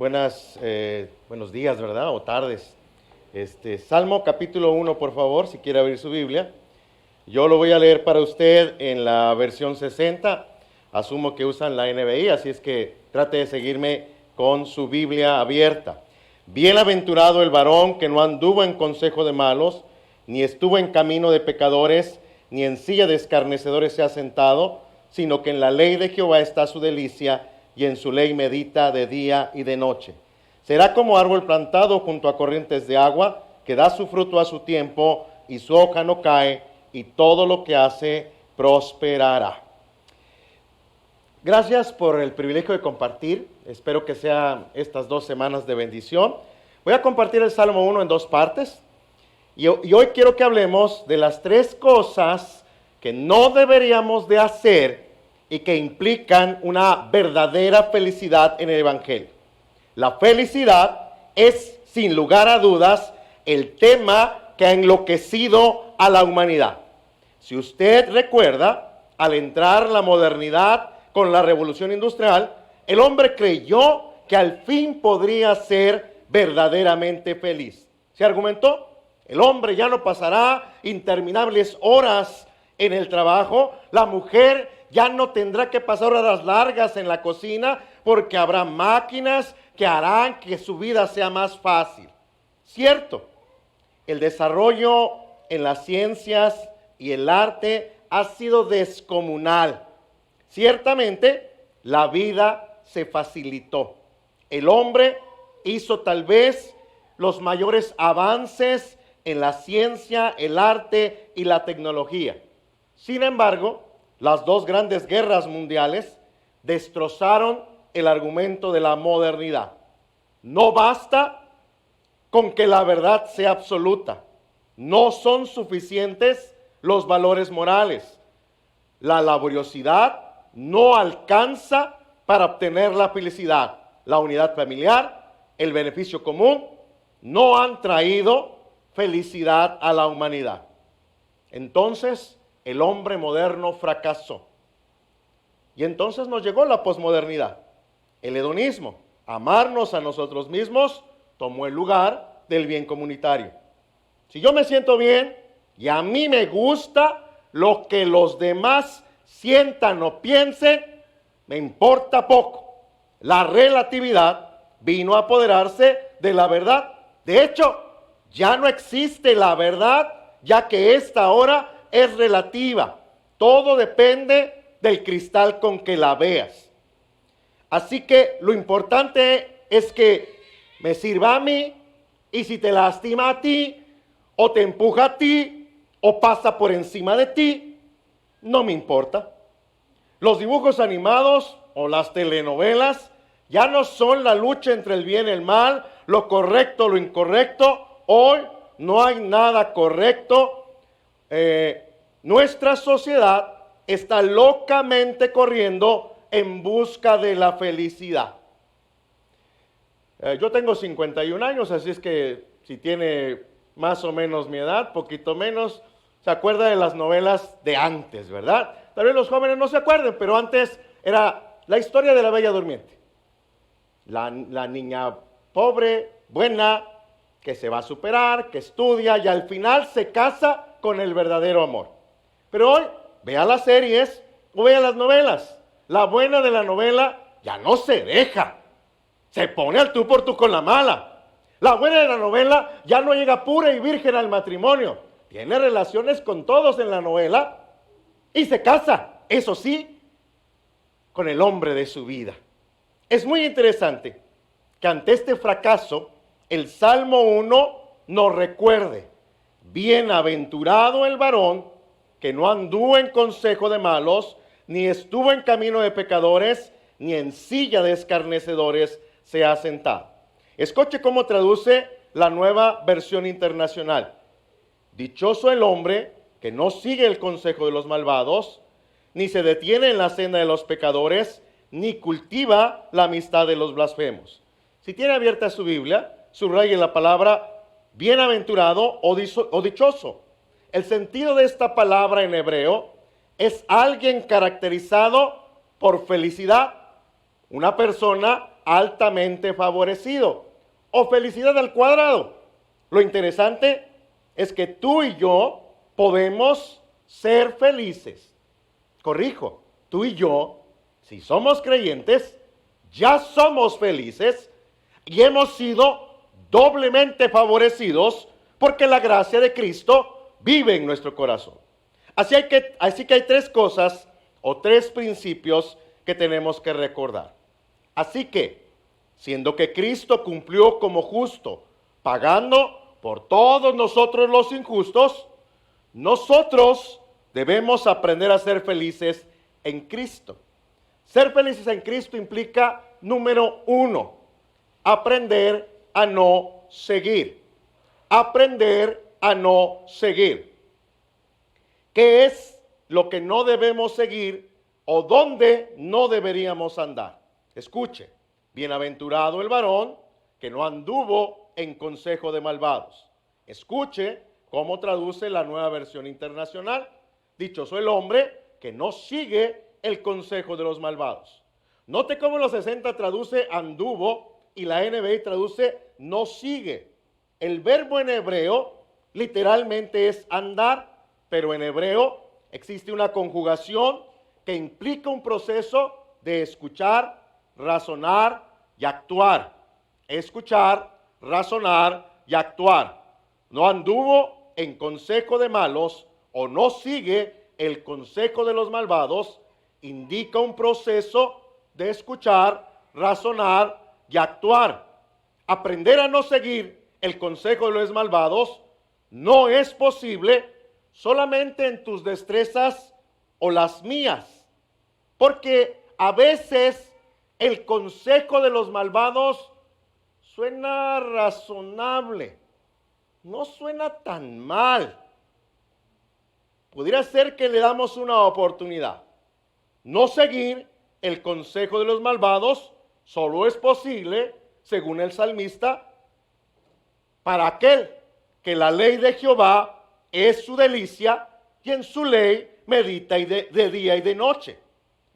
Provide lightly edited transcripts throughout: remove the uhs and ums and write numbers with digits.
Buenos días, ¿verdad? O tardes. Salmo capítulo 1, por favor, si quiere abrir su Biblia. Yo lo voy a leer para usted en la versión 60. Asumo que usan la NBI, así es que trate de seguirme con su Biblia abierta. Bienaventurado el varón que no anduvo en consejo de malos, ni estuvo en camino de pecadores, ni en silla de escarnecedores se ha sentado, sino que en la ley de Jehová está su delicia, y en su ley medita de día y de noche. Será como árbol plantado junto a corrientes de agua, que da su fruto a su tiempo, y su hoja no cae, y todo lo que hace prosperará. Gracias por el privilegio de compartir. Espero que sean estas 2 semanas de bendición. Voy a compartir el Salmo 1 en 2 partes. Y hoy quiero que hablemos de las 3 cosas que no deberíamos de hacer y que implican una verdadera felicidad en el Evangelio. La felicidad es, sin lugar a dudas, el tema que ha enloquecido a la humanidad. Si usted recuerda, al entrar la modernidad con la revolución industrial, el hombre creyó que al fin podría ser verdaderamente feliz. Se argumentó, el hombre ya no pasará interminables horas en el trabajo, la mujer ya no tendrá que pasar horas largas en la cocina porque habrá máquinas que harán que su vida sea más fácil. Cierto, el desarrollo en las ciencias y el arte ha sido descomunal. Ciertamente, la vida se facilitó. El hombre hizo tal vez los mayores avances en la ciencia, el arte y la tecnología. Sin embargo, las 2 grandes guerras mundiales destrozaron el argumento de la modernidad. No basta con que la verdad sea absoluta. No son suficientes los valores morales. La laboriosidad no alcanza para obtener la felicidad. La unidad familiar, el beneficio común, no han traído felicidad a la humanidad. Entonces, el hombre moderno fracasó. Y entonces nos llegó la posmodernidad. El hedonismo, amarnos a nosotros mismos, tomó el lugar del bien comunitario. Si yo me siento bien y a mí me gusta lo que los demás sientan o piensen, me importa poco. La relatividad vino a apoderarse de la verdad. De hecho, ya no existe la verdad, ya que esta ahora es relativa. Todo depende del cristal con que la veas. Así que lo importante es que me sirva a mí, y si te lastima a ti, o te empuja a ti, o pasa por encima de ti, no me importa. Los dibujos animados o las telenovelas ya no son la lucha entre el bien y el mal, lo correcto, lo incorrecto. Hoy no hay nada correcto. Nuestra sociedad está locamente corriendo en busca de la felicidad. Yo tengo 51 años, así es que si tiene más o menos mi edad, poquito menos, se acuerda de las novelas de antes, ¿verdad? Tal vez los jóvenes no se acuerden, pero antes era la historia de la Bella Durmiente. La niña pobre, buena, que se va a superar, que estudia y al final se casa con el verdadero amor. Pero hoy, vea las series o vea las novelas. La buena de la novela ya no se deja. Se pone al tú por tú con la mala. La buena de la novela ya no llega pura y virgen al matrimonio. Tiene relaciones con todos en la novela y se casa, eso sí, con el hombre de su vida. Es muy interesante que ante este fracaso, el Salmo 1 nos recuerde: bienaventurado el varón que no anduvo en consejo de malos, ni estuvo en camino de pecadores, ni en silla de escarnecedores se ha sentado. Escuche cómo traduce la Nueva Versión Internacional. Dichoso el hombre que no sigue el consejo de los malvados, ni se detiene en la senda de los pecadores, ni cultiva la amistad de los blasfemos. Si tiene abierta su Biblia, subraye la palabra bienaventurado o dichoso. El sentido de esta palabra en hebreo es alguien caracterizado por felicidad, una persona altamente favorecido o felicidad al cuadrado. Lo interesante es que tú y yo podemos ser felices. Corrijo, tú y yo, si somos creyentes, ya somos felices y hemos sido doblemente favorecidos porque la gracia de Cristo vive en nuestro corazón. Así que hay tres cosas o tres principios que tenemos que recordar. Así que, siendo que Cristo cumplió como justo, pagando por todos nosotros los injustos, nosotros debemos aprender a ser felices en Cristo. Ser felices en Cristo implica, número uno, aprender a no seguir. Aprender a no seguir. ¿Qué es lo que no debemos seguir o dónde no deberíamos andar? Escuche, bienaventurado el varón que no anduvo en consejo de malvados. Escuche cómo traduce la Nueva Versión Internacional. Dichoso el hombre que no sigue el consejo de los malvados. Note cómo los 60 traduce anduvo y la NBI traduce no sigue. El verbo en hebreo literalmente es andar, pero en hebreo existe una conjugación que implica un proceso de escuchar, razonar y actuar. Escuchar, razonar y actuar. No anduvo en consejo de malos o no sigue el consejo de los malvados, indica un proceso de escuchar, razonar y actuar. Aprender a no seguir el consejo de los malvados no es posible solamente en tus destrezas o las mías, porque a veces el consejo de los malvados suena razonable, no suena tan mal. Pudiera ser que le damos una oportunidad. No seguir el consejo de los malvados solo es posible, según el salmista, para aquel que la ley de Jehová es su delicia y en su ley medita de día y de noche.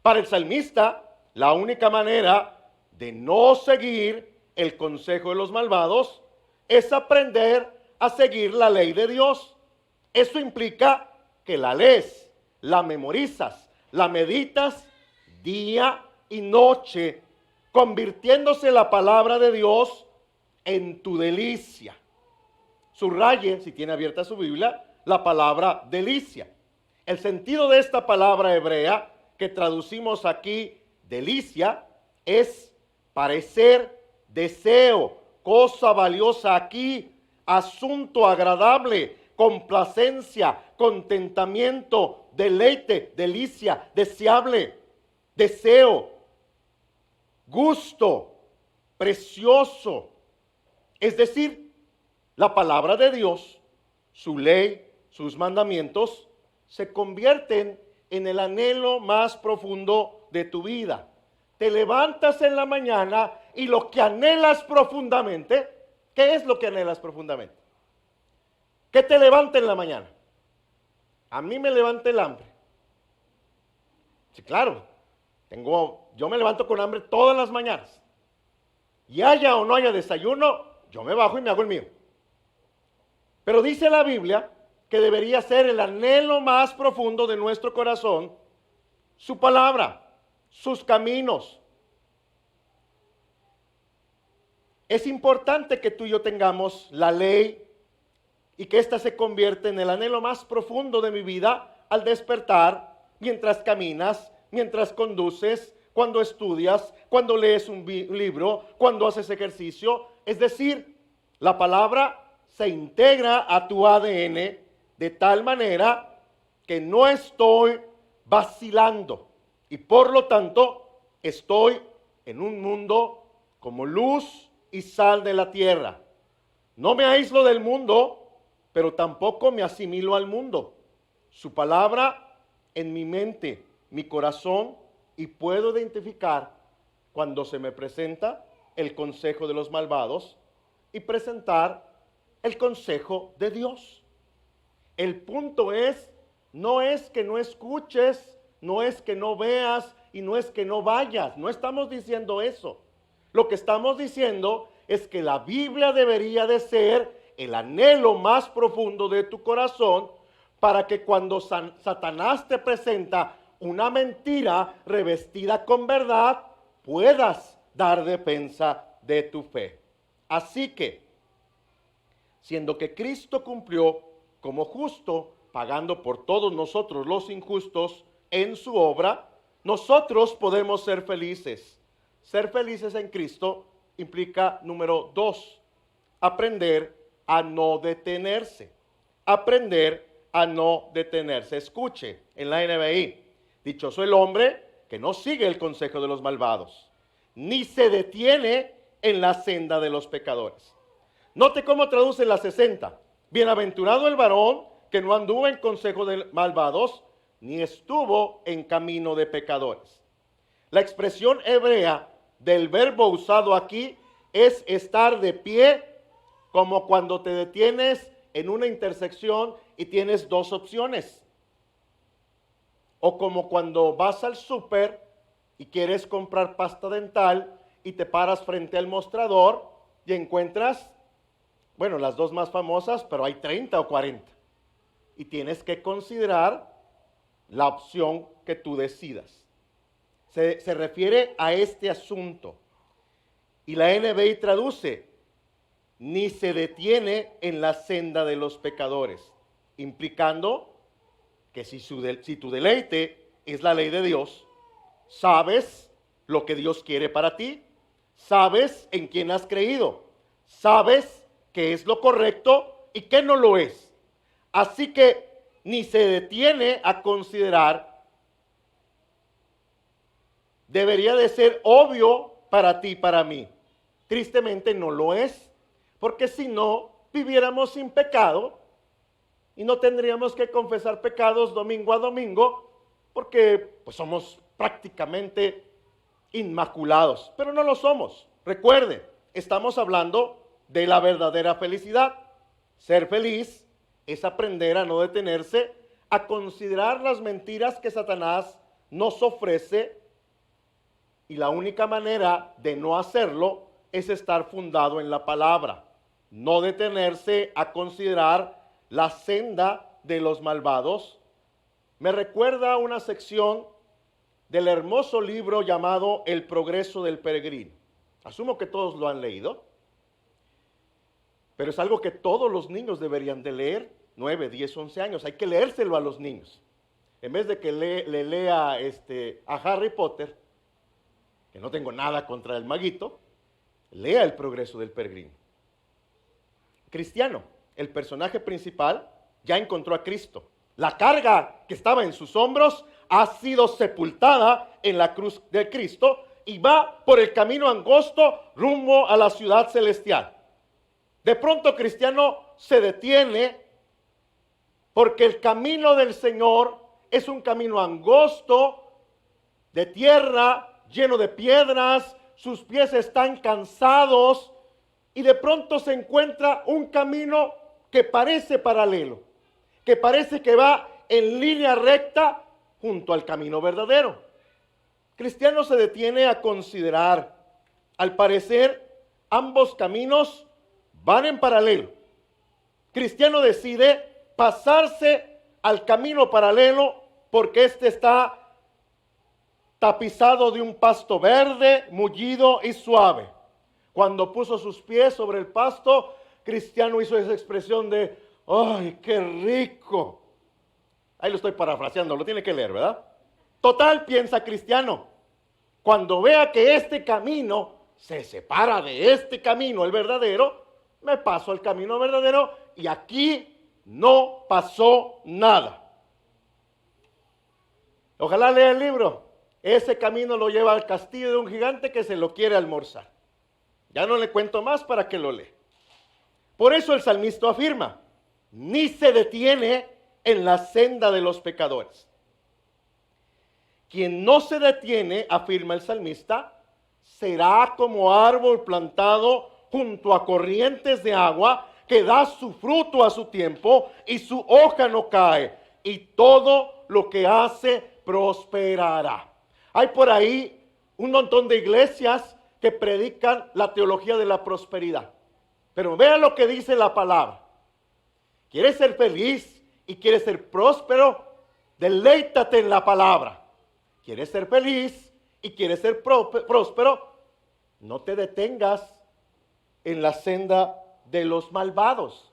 Para el salmista, la única manera de no seguir el consejo de los malvados es aprender a seguir la ley de Dios. Eso implica que la lees, la memorizas, la meditas día y noche, convirtiéndose la palabra de Dios en tu delicia. Subraye, si tiene abierta su Biblia, la palabra delicia. El sentido de esta palabra hebrea que traducimos aquí, delicia, es parecer, deseo, cosa valiosa aquí, asunto agradable, complacencia, contentamiento, deleite, delicia, deseable, deseo, gusto, precioso. Es decir, la palabra de Dios, su ley, sus mandamientos, se convierten en el anhelo más profundo de tu vida. Te levantas en la mañana y lo que anhelas profundamente, ¿qué es lo que anhelas profundamente? ¿Qué te levanta en la mañana? A mí me levanta el hambre. Sí, claro, yo me levanto con hambre todas las mañanas. Y haya o no haya desayuno, yo me bajo y me hago el mío. Pero dice la Biblia que debería ser el anhelo más profundo de nuestro corazón, su palabra, sus caminos. Es importante que tú y yo tengamos la ley y que ésta se convierta en el anhelo más profundo de mi vida al despertar, mientras caminas, mientras conduces, cuando estudias, cuando lees un libro, cuando haces ejercicio. Es decir, la palabra se integra a tu ADN de tal manera que no estoy vacilando y por lo tanto estoy en un mundo como luz y sal de la tierra. No me aíslo del mundo, pero tampoco me asimilo al mundo. Su palabra en mi mente, mi corazón, y puedo identificar cuando se me presenta el consejo de los malvados y presentar el consejo de Dios. El punto no es que no escuches, no es que no veas y no es que no vayas. No estamos diciendo eso. Lo que estamos diciendo es que la Biblia debería de ser el anhelo más profundo de tu corazón para que cuando Satanás te presenta una mentira revestida con verdad, puedas dar defensa de tu fe. Así que, siendo que Cristo cumplió como justo, pagando por todos nosotros los injustos en su obra, nosotros podemos ser felices. Ser felices en Cristo implica, número 2, aprender a no detenerse. Aprender a no detenerse. Escuche en la NBI, dichoso el hombre que no sigue el consejo de los malvados, ni se detiene en la senda de los pecadores. Note cómo traduce la 60. Bienaventurado el varón que no anduvo en consejo de malvados, ni estuvo en camino de pecadores. La expresión hebrea del verbo usado aquí es estar de pie, como cuando te detienes en una intersección y tienes dos opciones. O como cuando vas al súper y quieres comprar pasta dental y te paras frente al mostrador y encuentras, bueno, las dos más famosas, pero hay 30 o 40. Y tienes que considerar la opción que tú decidas. Se refiere a este asunto. Y la NBI traduce, ni se detiene en la senda de los pecadores, implicando que si tu deleite es la ley de Dios, sabes lo que Dios quiere para ti, sabes en quién has creído, sabes qué es lo correcto y qué no lo es. Así que ni se detiene a considerar, debería de ser obvio para ti y para mí. Tristemente no lo es, porque si no, viviéramos sin pecado y no tendríamos que confesar pecados domingo a domingo, porque pues somos prácticamente inmaculados, pero no lo somos. Recuerde, estamos hablando de la verdadera felicidad. Ser feliz es aprender a no detenerse, a considerar las mentiras que Satanás nos ofrece, y la única manera de no hacerlo es estar fundado en la palabra. No detenerse a considerar la senda de los malvados. Me recuerda una sección del hermoso libro llamado El progreso del peregrino. Asumo que todos lo han leído, pero es algo que todos los niños deberían de leer, 9, 10, 11 años. Hay que leérselo a los niños. En vez de que le lea a Harry Potter, que no tengo nada contra el maguito, lea El progreso del peregrino. Cristiano, el personaje principal, ya encontró a Cristo. La carga que estaba en sus hombros ha sido sepultada en la cruz de Cristo y va por el camino angosto rumbo a la ciudad celestial. De pronto Cristiano se detiene porque el camino del Señor es un camino angosto, de tierra, lleno de piedras, sus pies están cansados y de pronto se encuentra un camino que parece paralelo, que parece que va en línea recta junto al camino verdadero. Cristiano se detiene a considerar, al parecer, ambos caminos van en paralelo. Cristiano decide pasarse al camino paralelo porque este está tapizado de un pasto verde, mullido y suave. Cuando puso sus pies sobre el pasto, Cristiano hizo esa expresión de, ¡ay, qué rico! Ahí lo estoy parafraseando, lo tiene que leer, ¿verdad? Total, piensa Cristiano, cuando vea que este camino se separa de este camino, el verdadero, me paso al camino verdadero y aquí no pasó nada. Ojalá lea el libro. Ese camino lo lleva al castillo de un gigante que se lo quiere almorzar. Ya no le cuento más para que lo lea. Por eso el salmista afirma, ni se detiene en la senda de los pecadores. Quien no se detiene, afirma el salmista, será como árbol plantado junto a corrientes de agua, que da su fruto a su tiempo y su hoja no cae, y todo lo que hace prosperará. Hay por ahí un montón de iglesias que predican la teología de la prosperidad. Pero vea lo que dice la palabra. ¿Quieres ser feliz y quieres ser próspero? Deleítate en la palabra. ¿Quieres ser feliz y quieres ser próspero? No te detengas en la senda de los malvados.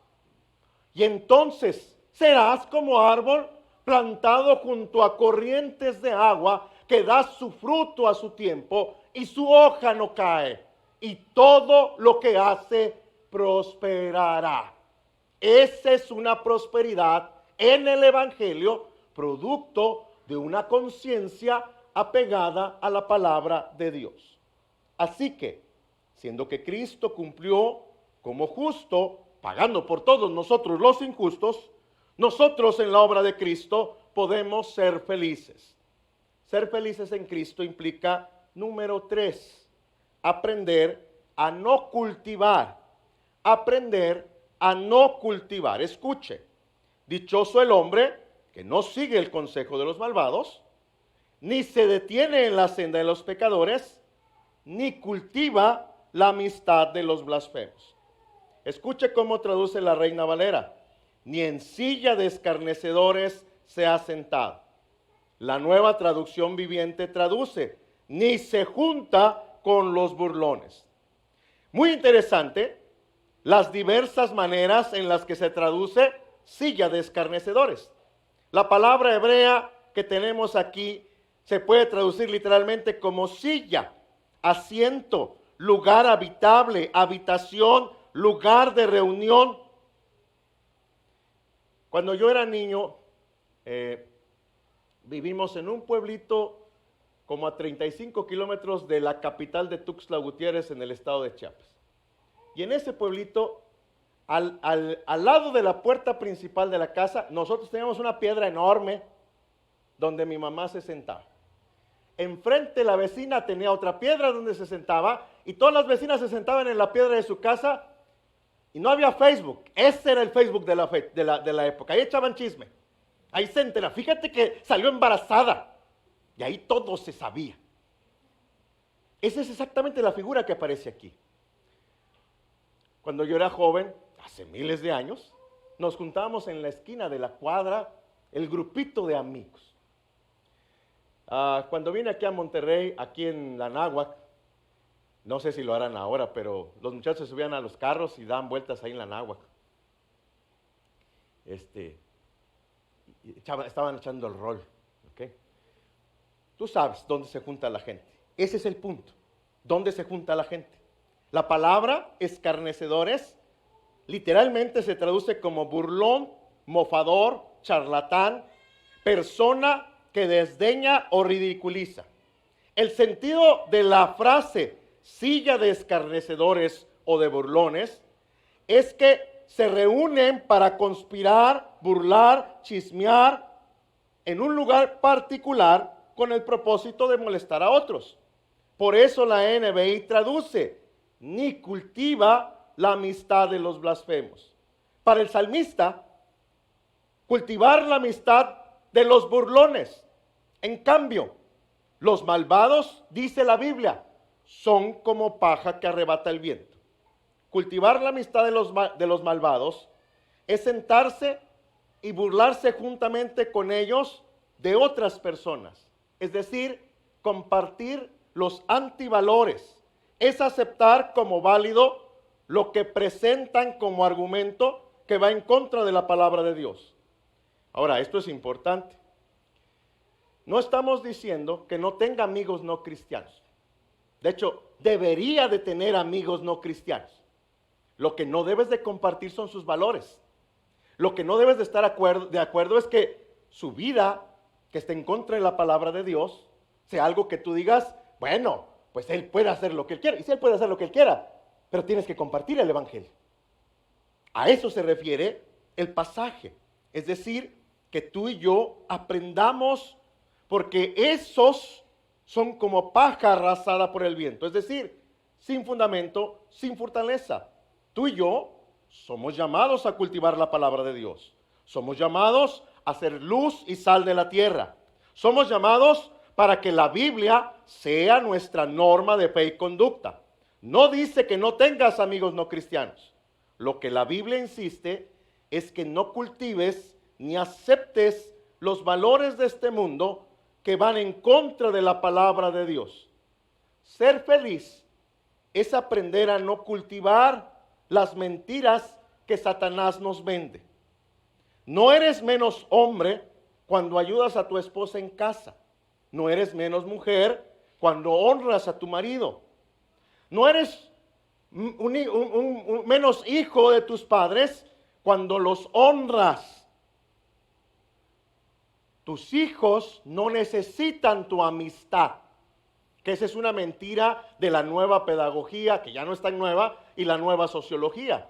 Y entonces serás como árbol plantado junto a corrientes de agua, que da su fruto a su tiempo y su hoja no cae. Y todo lo que hace prosperará. Esa es una prosperidad en el Evangelio, producto de una conciencia apegada a la palabra de Dios. Así que, siendo que Cristo cumplió como justo, pagando por todos nosotros los injustos, nosotros en la obra de Cristo podemos ser felices. Ser felices en Cristo implica, número 3, aprender a no cultivar. Aprender a no cultivar. Escuche, dichoso el hombre que no sigue el consejo de los malvados, ni se detiene en la senda de los pecadores, ni cultiva la amistad de los blasfemos. Escuche cómo traduce la Reina Valera. Ni en silla de escarnecedores se ha sentado. La Nueva Traducción Viviente traduce, ni se junta con los burlones. Muy interesante las diversas maneras en las que se traduce silla de escarnecedores. La palabra hebrea que tenemos aquí se puede traducir literalmente como silla, asiento, lugar habitable, habitación, lugar de reunión. Cuando yo era niño, vivimos en un pueblito como a 35 kilómetros de la capital de Tuxtla Gutiérrez, en el estado de Chiapas. Y en ese pueblito, al lado de la puerta principal de la casa, nosotros teníamos una piedra enorme donde mi mamá se sentaba. Enfrente la vecina tenía otra piedra donde se sentaba, y todas las vecinas se sentaban en la piedra de su casa, y no había Facebook. Ese era el Facebook de la época. Ahí echaban chisme. Ahí se entera. Fíjate que salió embarazada. Y ahí todo se sabía. Esa es exactamente la figura que aparece aquí. Cuando yo era joven, hace miles de años, nos juntábamos en la esquina de la cuadra, el grupito de amigos. Cuando vine aquí a Monterrey, aquí en la Náhuac, no sé si lo harán ahora, pero los muchachos subían a los carros y daban vueltas ahí en la Náhuac. Estaban echando el rol. ¿Okay? Tú sabes dónde se junta la gente. Ese es el punto. ¿Dónde se junta la gente? La palabra escarnecedores literalmente se traduce como burlón, mofador, charlatán, persona que desdeña o ridiculiza. El sentido de la frase silla de escarnecedores o de burlones es que se reúnen para conspirar, burlar, chismear en un lugar particular con el propósito de molestar a otros. Por eso la NBI traduce, ni cultiva la amistad de los blasfemos. Para el salmista, cultivar la amistad de los burlones. En cambio, los malvados, dice la Biblia, son como paja que arrebata el viento. Cultivar la amistad de los malvados es sentarse y burlarse juntamente con ellos de otras personas. Es decir, compartir los antivalores. Es aceptar como válido lo que presentan como argumento que va en contra de la palabra de Dios. Ahora, esto es importante. No estamos diciendo que no tenga amigos no cristianos. De hecho, debería de tener amigos no cristianos. Lo que no debes de compartir son sus valores. Lo que no debes de estar de acuerdo es que su vida, que esté en contra de la palabra de Dios, sea algo que tú digas, bueno, pues él puede hacer lo que él quiera. Y si él puede hacer lo que él quiera, pero tienes que compartir el evangelio. A eso se refiere el pasaje. Es decir, que tú y yo aprendamos, porque esos son como paja arrasada por el viento. Es decir, sin fundamento, sin fortaleza. Tú y yo somos llamados a cultivar la palabra de Dios. Somos llamados a ser luz y sal de la tierra. Somos llamados para que la Biblia sea nuestra norma de fe y conducta. No dice que no tengas amigos no cristianos. Lo que la Biblia insiste es que no cultives ni aceptes los valores de este mundo que van en contra de la palabra de Dios. Ser feliz es aprender a no cultivar las mentiras que Satanás nos vende. No eres menos hombre cuando ayudas a tu esposa en casa. No eres menos mujer cuando honras a tu marido. No eres menos hijo de tus padres cuando los honras. Tus hijos no necesitan tu amistad, que esa es una mentira de la nueva pedagogía, que ya no es tan nueva, y la nueva sociología.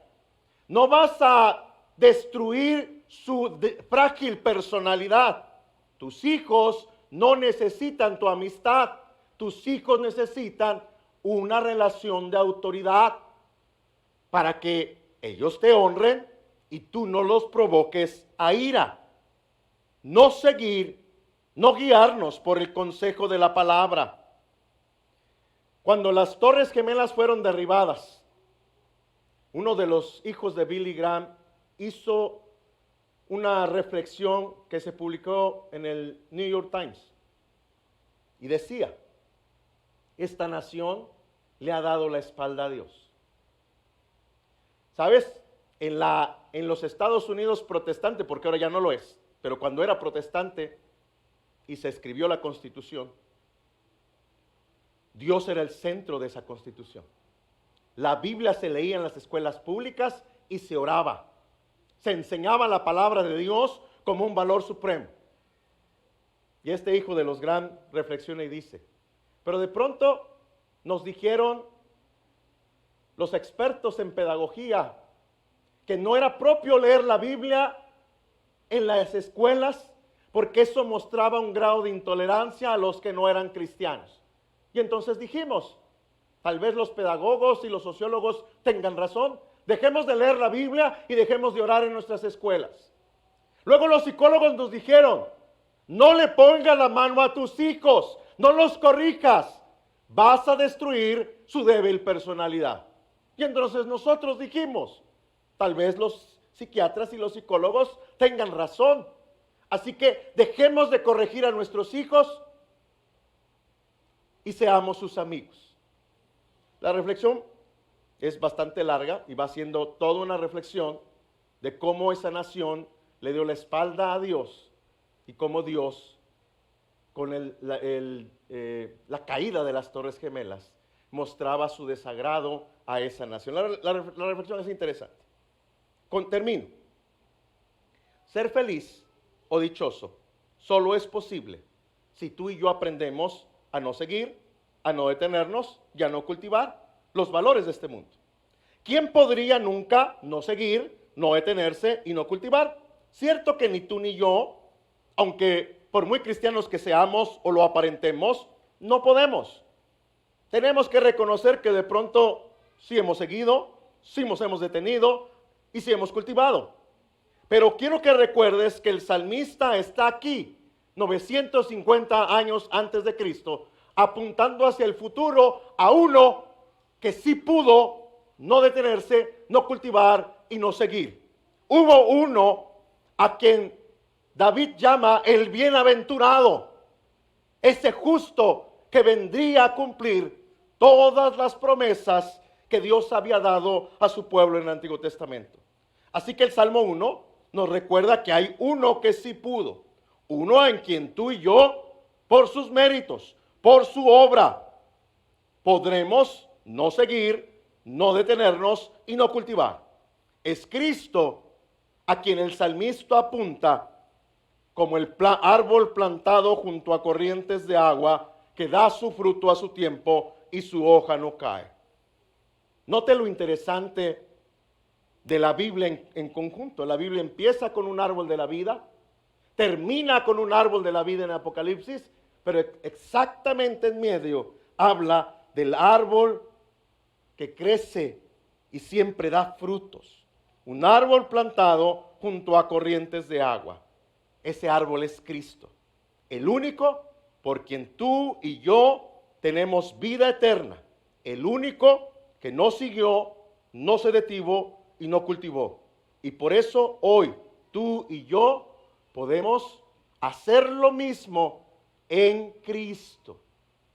No vas a destruir su frágil personalidad. Tus hijos no necesitan tu amistad. Tus hijos necesitan una relación de autoridad para que ellos te honren y tú no los provoques a ira. No seguir, no guiarnos por el consejo de la palabra. Cuando las Torres Gemelas fueron derribadas, uno de los hijos de Billy Graham hizo una reflexión que se publicó en el New York Times y decía: esta nación le ha dado la espalda a Dios. ¿Sabes? En los Estados Unidos protestante, porque ahora ya no lo es, pero cuando era protestante y se escribió la Constitución, Dios era el centro de esa Constitución. La Biblia se leía en las escuelas públicas y se oraba. Se enseñaba la palabra de Dios como un valor supremo. Y este hijo de los Graham reflexiona y dice: pero de pronto nos dijeron los expertos en pedagogía que no era propio leer la Biblia en las escuelas porque eso mostraba un grado de intolerancia a los que no eran cristianos. Y entonces dijimos, tal vez los pedagogos y los sociólogos tengan razón, dejemos de leer la Biblia y dejemos de orar en nuestras escuelas. Luego los psicólogos nos dijeron, no le pongas la mano a tus hijos, no los corrijas, vas a destruir su débil personalidad. Y entonces nosotros dijimos, tal vez los psiquiatras y los psicólogos tengan razón, así que dejemos de corregir a nuestros hijos y seamos sus amigos. La reflexión es bastante larga y va siendo toda una reflexión de cómo esa nación le dio la espalda a Dios y cómo Dios, con la caída de las Torres Gemelas, mostraba su desagrado a esa nación. La reflexión es interesante. Termino. Ser feliz o dichoso solo es posible si tú y yo aprendemos a no seguir, a no detenernos y a no cultivar los valores de este mundo. ¿Quién podría nunca no seguir, no detenerse y no cultivar? Cierto que ni tú ni yo, aunque por muy cristianos que seamos o lo aparentemos, no podemos. Tenemos que reconocer que de pronto sí hemos seguido, sí nos hemos detenido y sí hemos cultivado. Pero quiero que recuerdes que el salmista está aquí, 950 años antes de Cristo, apuntando hacia el futuro a uno que sí pudo no detenerse, no cultivar y no seguir. Hubo uno a quien David llama el bienaventurado, ese justo que vendría a cumplir todas las promesas que Dios había dado a su pueblo en el Antiguo Testamento. Así que el Salmo 1 nos recuerda que hay uno que sí pudo, uno en quien tú y yo, por sus méritos, por su obra, podremos no seguir, no detenernos y no cultivar. Es Cristo a quien el salmista apunta como el árbol plantado junto a corrientes de agua que da su fruto a su tiempo y su hoja no cae. Note lo interesante de la Biblia en conjunto. La Biblia empieza con un árbol de la vida, termina con un árbol de la vida en Apocalipsis, pero exactamente en medio habla del árbol que crece y siempre da frutos. Un árbol plantado junto a corrientes de agua. Ese árbol es Cristo, el único por quien tú y yo tenemos vida eterna, el único que no siguió, no se detuvo y no cultivó. Y por eso hoy tú y yo podemos hacer lo mismo en Cristo.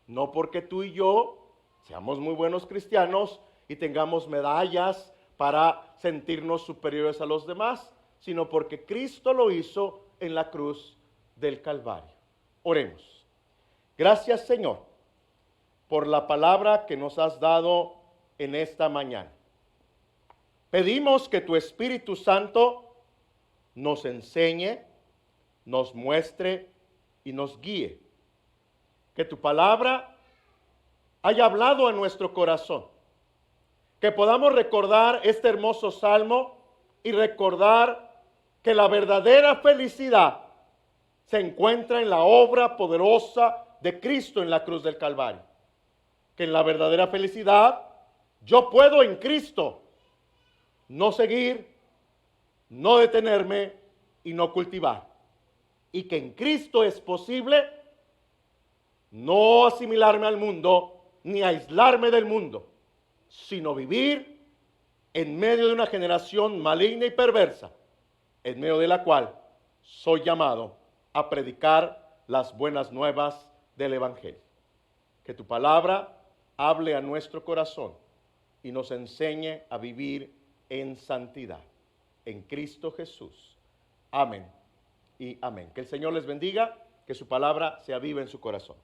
No porque tú y yo seamos muy buenos cristianos y tengamos medallas para sentirnos superiores a los demás, sino porque Cristo lo hizo en la cruz del Calvario. Oremos. Gracias, Señor, por la palabra que nos has dado en esta mañana. Pedimos que tu Espíritu Santo nos enseñe, nos muestre y nos guíe. Que tu palabra haya hablado a nuestro corazón. Que podamos recordar este hermoso salmo y recordar que la verdadera felicidad se encuentra en la obra poderosa de Cristo en la cruz del Calvario. Que en la verdadera felicidad yo puedo en Cristo no seguir, no detenerme y no cultivar. Y que en Cristo es posible no asimilarme al mundo ni aislarme del mundo, sino vivir en medio de una generación maligna y perversa, en medio de la cual soy llamado a predicar las buenas nuevas del Evangelio. Que tu palabra hable a nuestro corazón y nos enseñe a vivir en santidad. En Cristo Jesús. Amén y amén. Que el Señor les bendiga, que su palabra sea viva en su corazón.